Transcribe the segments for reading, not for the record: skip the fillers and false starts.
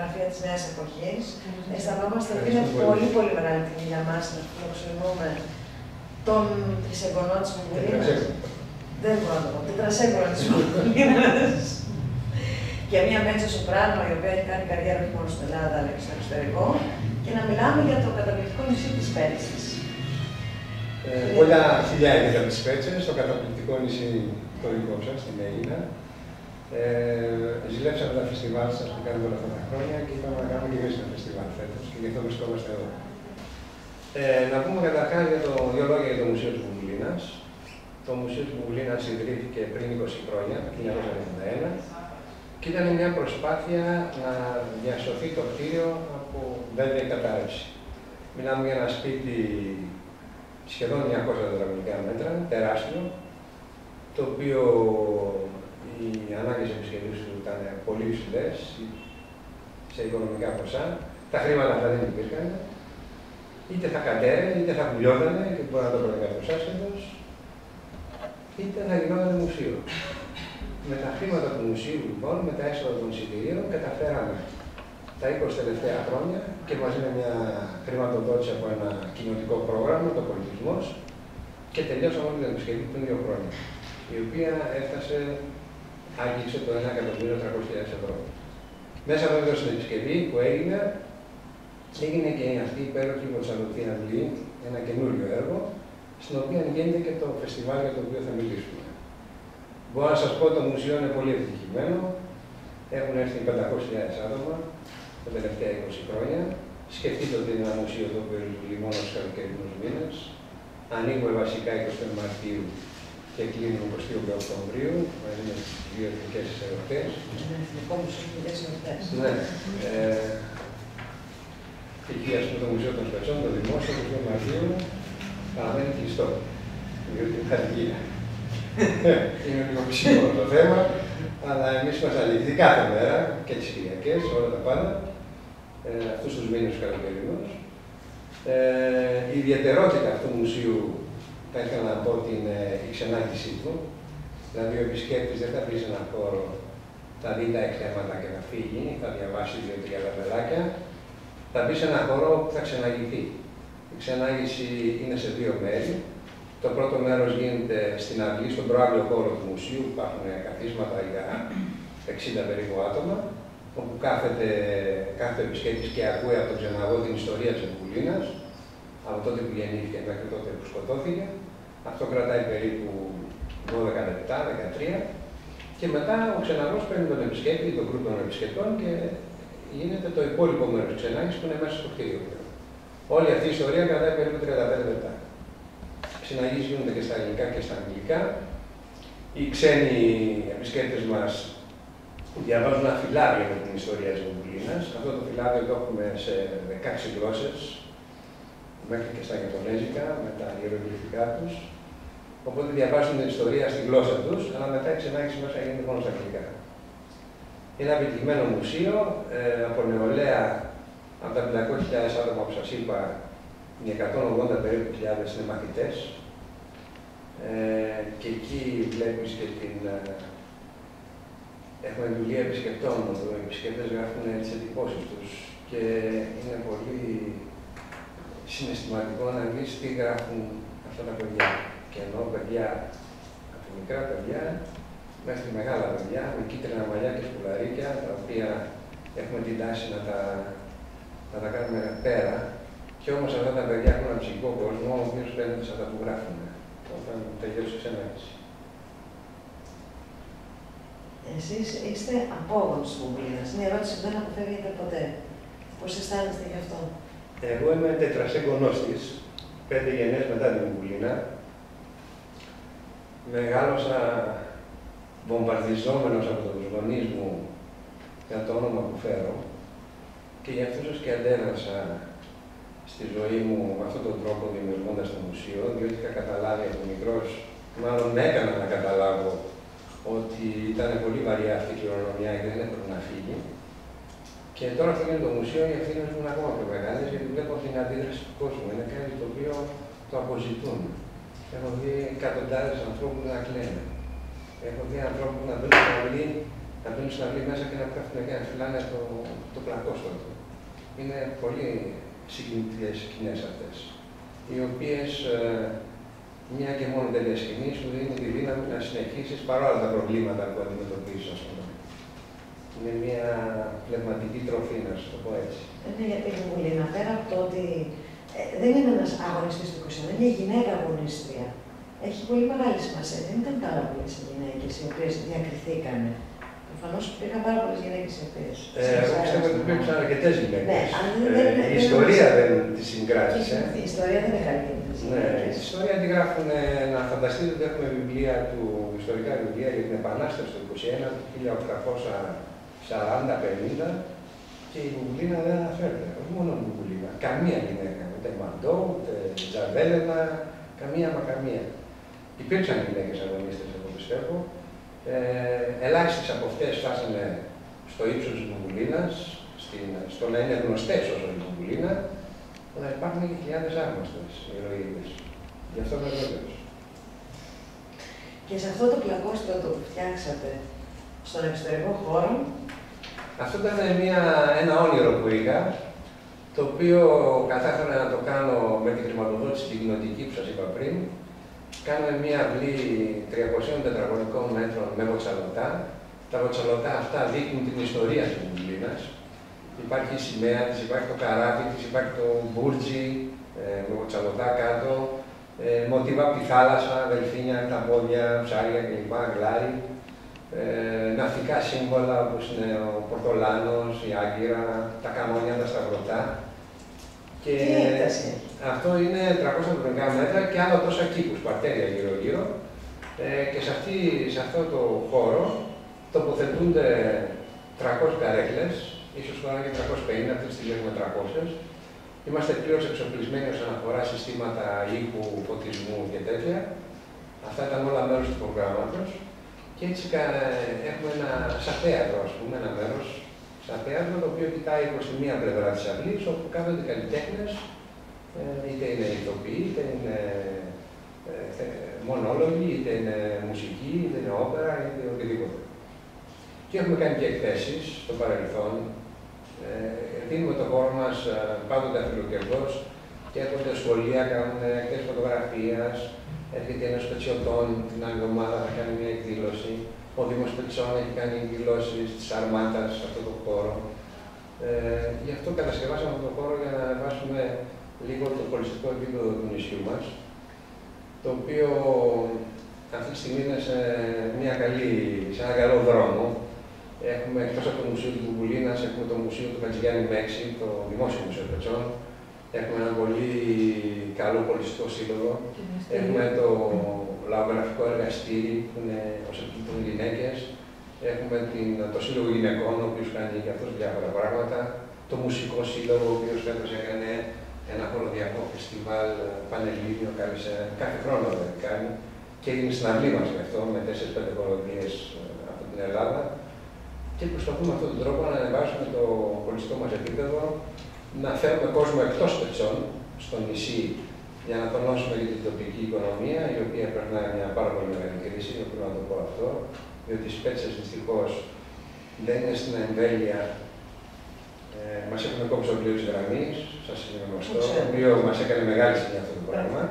γραφεία της Νέας Εποχής. Αισθανόμαστε ότι είναι πολύ πολύ μεγάλη τιμή για μας να φιλοξενούμε τον τρισεγγονό της Μουγγουλίνας. Δεν μπορώ να το πω, τετρασέγγωνα της Μουγγουλίνας. Και μία Μέτσο Σοπράνο, η οποία έχει κάνει καριέρα όχι μόνο στην Ελλάδα αλλά και στο εξωτερικό. Και να μιλάμε για το καταπληκτικό νησί της Πέτσης. Πολλά φιλιά για τις Πέτσες, το καταπληκτικό νησί το δικό σας, στην Αίγινα. Ζηλέψαμε τα φεστιβάλ σας που κάνουμε όλα αυτά τα χρόνια και είπαμε να κάνουμε και εμείς ένα φεστιβάλ φέτος και γι' αυτό βρισκόμαστε εδώ. Να πούμε καταρχάς δύο λόγια για το Μουσείο της Μουγγουλίνας. Το Μουσείο της Μουγγουλίνας ιδρύθηκε πριν 20 χρόνια, το 1991, και ήταν μια προσπάθεια να διασωθεί το κτίριο από βέβαιη κατάρρευση. Μιλάμε για ένα σπίτι σχεδόν 200 τετραγωνικά μέτρα, τεράστιο, το οποίο οι ανάγκες επισκευής του ήταν πολύ υψηλές σε οικονομικά ποσά. Τα χρήματα αυτά δεν υπήρχαν. Είτε θα κατέρευε, είτε θα πουλιότανε, και μπορεί να το πω κάποιος άσχετος, είτε θα γινόταν μουσείο. Με τα χρήματα του μουσείου, λοιπόν, με τα έσοδα των εισιτηρίων, καταφέραμε τα 20 τελευταία χρόνια και μαζί με μια χρηματοδότηση από ένα κοινοτικό πρόγραμμα, το Πολιτισμός, και τελειώσαμε όλη την επισκευή πριν 2 χρόνια, η οποία έφτασε, άγγιξε το 1.300.000 ευρώ. Μέσα βέβαια στην επισκευή που έγινε και αυτή η υπέροχη Βοτσαλωτή Αγγλή, ένα καινούριο έργο, στην οποία γίνεται και το φεστιβάλ για το οποίο θα μιλήσουμε. Μπορώ να σας πω ότι το μουσείο είναι πολύ ευτυχημένο. Έχουν έρθει 500.000 άτομα τα τελευταία 20 χρόνια. Σκεφτείτε ότι είναι ένα μουσείο το οποίο λειτουργεί μόνο στους καλοκαιρινούς μήνες. Ανοίγουμε βασικά 25 Μαρτίου και κλείνουμε 28 Οκτωβρίου, μαζί με τις 2 εθνικές εορτές. Είναι εθνικό μουσείο και 2 εορτές. Ναι. Εκεί, ας πούμε, το Μουσείο των Σπετσών, το δημόσιο, το 2 Μαρτίου, παραμένει κλειστό. Διότι είναι χαρτιά. Είναι λίγο ψυχικό το θέμα, αλλά εμείς είμαστε ανοιχτοί κάθε μέρα και τις Κυριακές, όλα τα πάντα, αυτούς τους μήνες τους καλοκαιρινούς. Η ιδιαιτερότητα αυτού του μουσείου, θα ήθελα να πω ότι είναι η ξενάγησή του. Δηλαδή, ο επισκέπτης δεν θα μπει σε έναν χώρο, θα δει τα εκθέματα και θα φύγει, θα διαβάσει 2-3 λαβελάκια. Θα μπει σε έναν χώρο που θα ξεναγηθεί. Η ξενάγηση είναι σε 2 μέρη. Το πρώτο μέρος γίνεται στην αυλή, στον προάβλιο χώρο του μουσείου, που υπάρχουν καθίσματα για 60 περίπου άτομα, όπου κάθεται κάθε επισκέπτης και ακούει από τον ξεναγό την ιστορία της Μουγγουλίνας, από τότε που γεννήθηκε μέχρι τότε που σκοτώθηκε. Αυτό κρατάει περίπου 12 λεπτά, 13, και μετά ο ξεναγός παίρνει τον επισκέπτη, τον γκρουπ των επισκεπτών, και γίνεται το υπόλοιπο μέρος της ξενάγησης που είναι μέσα στο κτίριο. Όλη αυτή η ιστορία κρατάει περίπου 35 λεπτά. Συναγήσεις γίνονται και στα ελληνικά και στα αγγλικά. Οι ξένοι επισκέπτες μας διαβάζουν ένα φυλάδιο με την ιστορία της Μουγγουλίνας. Αυτό το φυλάδιο το έχουμε σε 16 γλώσσες, μέχρι και στα Ιαπωνέζικα, με τα ιερογλυφικά τους. Οπότε διαβάζουν την ιστορία στη γλώσσα τους, αλλά μετά η ξενάγηση μέσα γίνεται μόνο στα αγγλικά. Είναι ένα επιτυχημένο μουσείο, από νεολαία, από τα 500.000 άτομα που σας είπα, οι 180 περίπου χιλιάδες είναι μαθητές. Και εκεί βλέπεις και την... Έχουμε δουλειά επισκεπτών, όπου οι επισκέπτες γράφουν τις εντυπώσεις τους και είναι πολύ συναισθηματικό να δεις τι γράφουν αυτά τα παιδιά. Και εννοώ παιδιά, από μικρά παιδιά μέχρι μεγάλα παιδιά, με κίτρινα μαλλιά και σκουλαρίκια, τα οποία έχουμε την τάση να τα κάνουμε πέρα. Και όμως αυτά τα παιδιά έχουν ένα ψυχικό κόσμο, ο οποίος φαίνεται σε αυτά που γράφουν, όταν τελειώσει η ξενάγηση. Εσείς είστε απόγονος της Μουγγουλίνας. Είναι η ερώτηση που δεν αποφεύγετε ποτέ. Πώς αισθάνεστε γι' αυτό? Εγώ είμαι τετρασέγγονός της, 5 γενιές μετά την Μουγγουλίνα. Μεγάλωσα βομβαρδιζόμενος από τους γονείς μου για το όνομα που φέρω και γι' αυτό και αντέδρασα στη ζωή μου με αυτόν τον τρόπο δημιουργώντας το μουσείο, διότι είχα καταλάβει από μικρός, μάλλον με έκανα να καταλάβω ότι ήταν πολύ βαριά αυτή η κληρονομιά και δεν έπρεπε να φύγει. Και τώρα που είναι το μουσείο, οι ευθύνες μου είναι ακόμα πιο μεγάλες, γιατί βλέπω την αντίδραση του κόσμου. Είναι κάτι το οποίο το αποζητούν. Έχω δει εκατοντάδες ανθρώπους να κλαίνουν. Έχω δει ανθρώπους να μπαίνουν πολύ να μπαίνουν στην αυλή μέσα και να πέφτουν και να φυλάνε το πλακόστρωτο. Είναι πολύ συγκινητικές σκηνές αυτές, οι οποίες μια και μόνο τέτοια σκηνή σου δίνει τη δύναμη να συνεχίσεις παρόλα τα προβλήματα που αντιμετωπίζεις, ας πούμε. Είναι μια πνευματική τροφή, να σου το πω έτσι. Ναι, γιατί η Βουβουλίνα, πέρα από το ότι δεν είναι ένας αγωνιστής του 21, είναι μια γυναίκα αγωνίστρια. Έχει πολύ μεγάλη σημασία. Δεν ήταν πάρα πολλές οι γυναίκες οι οποίες διακριθήκαν. Προφανώς υπήρχαν πάρα πολλές γυναίκες οι οποίες. Εγώ πιστεύω ότι υπήρξαν αρκετές γυναίκες. Ναι, η ιστορία δεν τις συγκράτησε. Η ιστορία δεν είναι καλή. Ναι, η ιστορία τη γράφουν, να φανταστείτε ότι έχουμε βιβλία του, ιστορικά βιβλία για την Επανάσταση του 1921, του 1840-50, και η Βουβουλίνα δεν αναφέρεται. Όχι μόνο η Βουβουλίνα. Καμία γυναίκα. Ούτε Μαντό, ούτε Τζαβέλενα, καμία μα καμία. Υπήρξαν γυναίκες αγωνίστες, εγώ πιστεύω. Ελάχιστες από αυτές φτάσανε στο ύψος της Βουβουλίνας, στο να είναι γνωστές όσο η Βουβουλίνα, αλλά υπάρχουν και χιλιάδες άγνωστες ηρωίδες. Γι' αυτό είμαι βέβαιος. Και σε αυτό το πλακόστρωτο που φτιάξατε στον εξωτερικό χώρο. Αυτό ήταν ένα όνειρο που είχα, το οποίο κατάφερα να το κάνω με τη χρηματοδότηση την κοινοτική που σας είπα πριν. Κάναμε μία αυλή 300 τετραγωνικών μέτρων με βοτσαλωτά. Τα βοτσαλωτά αυτά δείχνουν την ιστορία της Βουβουλίνας. Υπάρχει η σημαία της, υπάρχει το καράβι της, υπάρχει το μπουρτζι με βοτσαλωτά κάτω, μοτίβα από τη θάλασσα, δελφίνια, τα πόδια, ψάρια κλπ. Γλάρι. Ναυτικά σύμβολα όπως είναι ο Πορτολάνος, η Άγκυρα, τα καμόνια, τα σταυρωτά. Και αυτό είναι 300 τετραγωνικά μέτρα και άλλα τόσα κήπους, παρτέρια γύρω-γύρω. Και σε αυτό το χώρο τοποθετούνται 300 καρέκλες, ίσως τώρα και 350, αυτή τη στιγμή έχουμε 300. Είμαστε πλήρως εξοπλισμένοι όσον αφορά συστήματα ήχου, φωτισμού και τέτοια. Αυτά ήταν όλα μέρος του προγράμματος. Και έτσι έχουμε ένα σαφέατρο, ας πούμε, ένα μέρος σαφέατρο, το οποίο κοιτάει προς τη μία πλευρά της αυλής, όπου κάθονται καλλιτέχνες, είτε είναι ηθοποιοί, είτε είναι μονόλογοι, είτε είναι μουσική, είτε είναι όπερα, είτε οτιδήποτε. Και έχουμε κάνει και εκθέσεις στο παρελθόν. Δίνουμε το χώρο μας πάντοτε αφιλοκερδός και έρχονται σχολεία, κάνουν εκθέσεις φωτογραφίας. Έρχεται ένας Πετσιωτών την άλλη εβδομάδα, θα κάνει μια εκδήλωση. Ο Δήμος Πετσιών έχει κάνει εκδηλώσεις της Αρμάτας σε αυτό το χώρο. Γι' αυτό κατασκευάσαμε αυτό το χώρο για να ανεβάσουμε λίγο το πολιτιστικό επίπεδο του νησιού μας, το οποίο αυτή τη στιγμή είναι σε ένα καλό δρόμο. Έχουμε εκτός από το Μουσείο του Βουβουλίνας, έχουμε το Μουσείο του Χατζηγιάννη Μέξη, το Δημόσιο Μουσείο Πετσών. Έχουμε ένα πολύ καλό πολιτιστικό σύλλογο. Έχουμε το λαογραφικό εργαστήρι, που είναι ως εκπληκτών γυναίκες. Έχουμε το Σύλλογο Γυναικών, ο οποίος κάνει και αυτός διάφορα πράγματα. Το Μουσικό Σύλλογο, ο οποίος φέτος έκανε ένα χοροδιακό φεστιβάλ πανελλήνιο, κάθε χρόνο δεν κάνει. Και είναι στην αυλή μας γι' αυτό, με 4-5 χοροδίες από την Ελλάδα. Και προσπαθούμε με αυτόν τον τρόπο να ανεβάσουμε το πολιτιστικό μας επίπεδο, να φέρουμε κόσμο εκτός Πετσών, στο νησί, για να τονώσουμε και την τοπική οικονομία, η οποία περνάει μια πάρα πολύ μεγάλη κρίση, πρέπει να το πω αυτό, διότι οι Πέτσες δυστυχώς δεν είναι στην εμβέλεια. Μας έχουν κόψει το πλοίο της γραμμής, σας είναι γνωστό, το οποίο μας έκανε μεγάλη σημασία αυτό το πράγμα.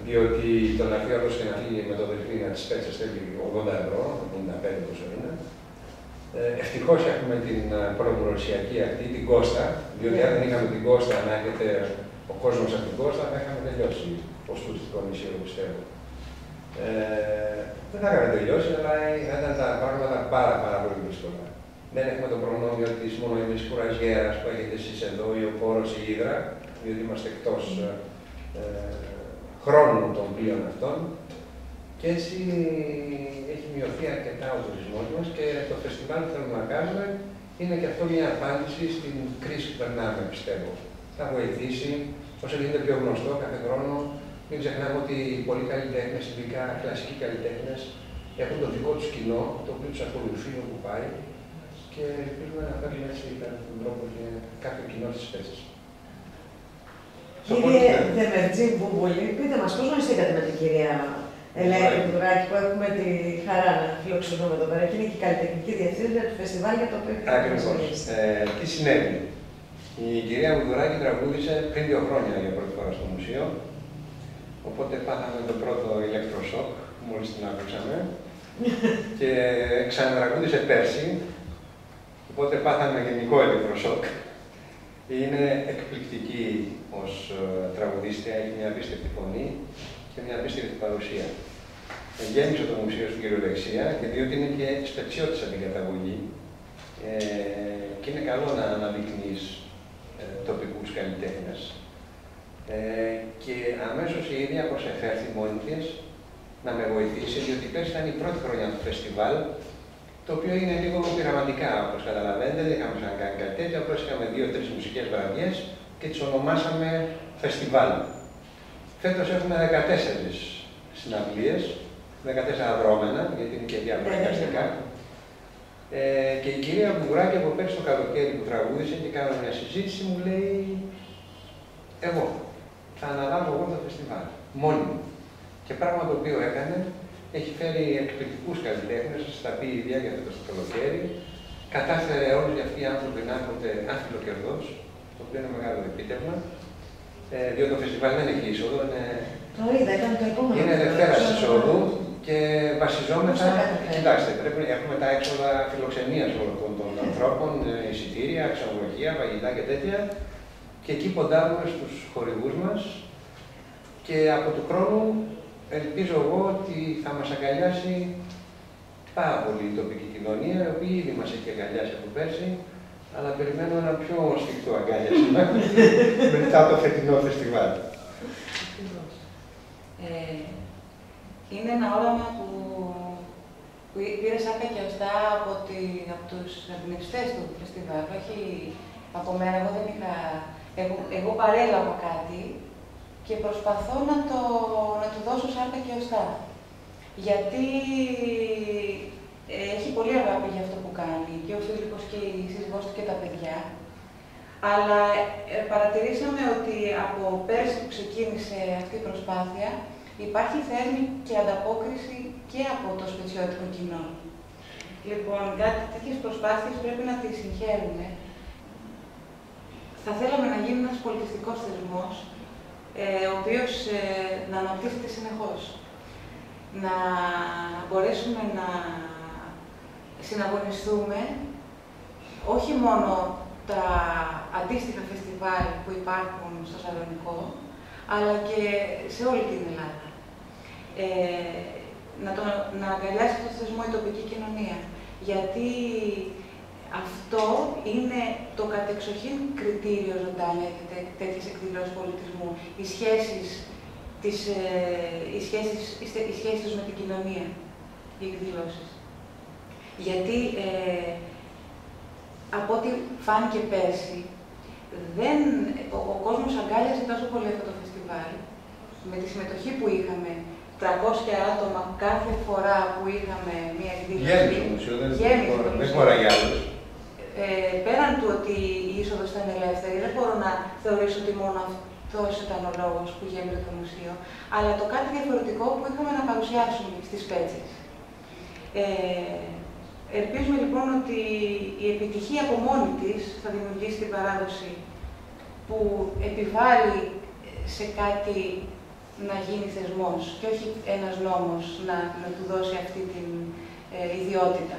Διότι το να φύγει όλος και να φύγει με το δελφίνια της Πέτσες θέλει 80 ευρώ, 75 πόσο είναι. Ευτυχώς έχουμε την προδροσιακή αυτή, την Κώστα, διότι αν δεν είχαμε την Κώστα να έρχεται ο κόσμος από την Κώστα, θα είχαμε τελειώσει ως τουριστικό νησί, εγώ πιστεύω. Δεν θα είχαμε τελειώσει, αλλά ήταν τα πράγματα πάρα πολύ δύσκολα. Δεν έχουμε το προνόμιο της μονοήμερης κουραζιέρας που έχετε εσείς εδώ, ή ο πόρος, η Ύδρα, διότι είμαστε εκτός χρόνου των πλοίων αυτών. Και έτσι έχει μειωθεί αρκετά ο τουρισμός μας και το φεστιβάλ που θέλουμε να κάνουμε είναι και αυτό μια απάντηση στην κρίση που περνάμε, πιστεύω. Θα βοηθήσει, όσο γίνεται πιο γνωστό κάθε χρόνο. Μην ξεχνάμε ότι οι πολλοί καλλιτέχνες, ειδικά κλασικοί καλλιτέχνες, έχουν το δικό τους κοινό, το οποίο τους ακολουθεί όπου πάει και ελπίζουμε να φέρουμε έτσι τον τρόπο και κάποιο κοινό στις Πέτσες. Κύριε Δεμερτζή Βούβουλη, πείτε μας πώς γνωριστήκατε με την κυρία Ελένη Βουδουράκη, που έχουμε τη χαρά να φιλοξενούμε εδώ πέρα. Και είναι και η καλλιτεχνική διευθύντρια του φεστιβάλ για το οποίο έχει Ακριβώς. Τι συνέβη. Η κυρία Βουδουράκη τραγούδισε πριν 2 χρόνια για πρώτη φορά στο μουσείο. Οπότε πάθαμε το πρώτο ηλεκτροσόκ, μόλις την άκουσαμε. Και ξανατραγούδισε πέρσι. Οπότε πάθαμε γενικό ηλεκτροσόκ. Είναι εκπληκτική ως τραγουδίστρια, έχει μια απίστευτη φωνή και μια απίστευτη παρουσία. Γέμισε το μουσείο στην κυριολεξία και διότι είναι και σπετσιώτησα την καταγωγή και είναι καλό να αναδεικνύεις τοπικούς καλλιτέχνες. Και αμέσως η ίδια προσεφέρθη μόνη της να με βοηθήσει, διότι πέρσι ήταν η πρώτη χρονιά του φεστιβάλ, το οποίο είναι λίγο πειραματικά, όπως καταλαβαίνετε, δεν είχαμε ξανακάνει κάτι τέτοιο, απλώς είχαμε 2-3 μουσικές βραδιές και τις ονομάσαμε φεστιβάλ. Φέτος έχουμε 14 συναυλίες, 14 δρόμενα, γιατί είναι και διαπραγματικά. Και η κυρία Βουδουράκη από πέρσι το καλοκαίρι που τραγούδισε και κάναμε μια συζήτηση, μου λέει εγώ θα αναλάβω εγώ το φεστιβάλ, μόνη μου. Και πράγμα το οποίο έκανε, έχει φέρει εκπληκτικούς καλλιτέχνες, στα πει η ίδια για αυτό το καλοκαίρι. Κατάφερε όλοι αυτοί οι άνθρωποι να έρχονται άθλο-κερδός, το οποίο είναι μεγάλο επίτευγμα. Διότι το φεστιβάλ δεν έχει είσοδο, είναι Δευτέρας εισόδου και βασιζόμεθα. Κοιτάξτε, έχουμε τα έξοδα φιλοξενίας όλων των ανθρώπων, εισιτήρια, ξενοδοχεία, φαγητά και τέτοια. Και εκεί ποντάρουμε στους χορηγούς μας και από του χρόνου ελπίζω εγώ ότι θα μας αγκαλιάσει πάρα πολύ η τοπική κοινωνία, η οποία ήδη μας έχει αγκαλιάσει από πέρσι, αλλά περιμένω ένα πιο σφιχτό αγκάλιασμα μετά το φετινό φεστιβάλ. Είναι ένα όραμα που πήρε σάρκα και οστά από τους εμπνευστές του φεστιβάλ, όχι από μένα. Εγώ δεν είχα... Εγώ παρέλαβα κάτι και προσπαθώ να του δώσω σάρκα και οστά. Γιατί έχει πολύ αγάπη για αυτό που κάνει και ο Φίλιππος και η σύζυγός του και τα παιδιά. Αλλά παρατηρήσαμε ότι από πέρσι που ξεκίνησε αυτή η προσπάθεια υπάρχει θέρμη και ανταπόκριση και από το σπετσιώτικο κοινό. Λοιπόν, τέτοιες προσπάθειες πρέπει να τις συγχαίρουμε. Θα θέλαμε να γίνει ένας πολιτιστικός θεσμός, ο οποίος να αναπτύσσεται συνεχώς. Να μπορέσουμε να συναγωνιστούμε όχι μόνο τα αντίστοιχα φεστιβάλ που υπάρχουν στο Σαλονικό, αλλά και σε όλη την Ελλάδα. Να αγκαλιάσει αυτό το θεσμό η τοπική κοινωνία. Γιατί αυτό είναι το κατεξοχήν κριτήριο ζωντάνια για τέτοιες εκδηλώσεις πολιτισμού. Οι σχέσεις τους με την κοινωνία, οι εκδηλώσεις. Γιατί από ό,τι φάνηκε πέρσι, ο κόσμος αγκάλιασε τόσο πολύ αυτό το φεστιβάλ, με τη συμμετοχή που είχαμε, 300 άτομα κάθε φορά που είχαμε μία εκδήλωση. Δεν χώρα για άλλους. Πέραν του ότι η είσοδος ήταν ελεύθερη, δεν μπορώ να θεωρήσω ότι μόνο αυτός ήταν ο λόγος που γέμισε το μουσείο, αλλά το κάτι διαφορετικό που είχαμε να παρουσιάσουμε στις Πέτσες. Ελπίζουμε λοιπόν ότι η επιτυχία από μόνη της θα δημιουργήσει την παράδοση που επιβάλλει σε κάτι να γίνει θεσμός και όχι ένας νόμος να του δώσει αυτή την ιδιότητα.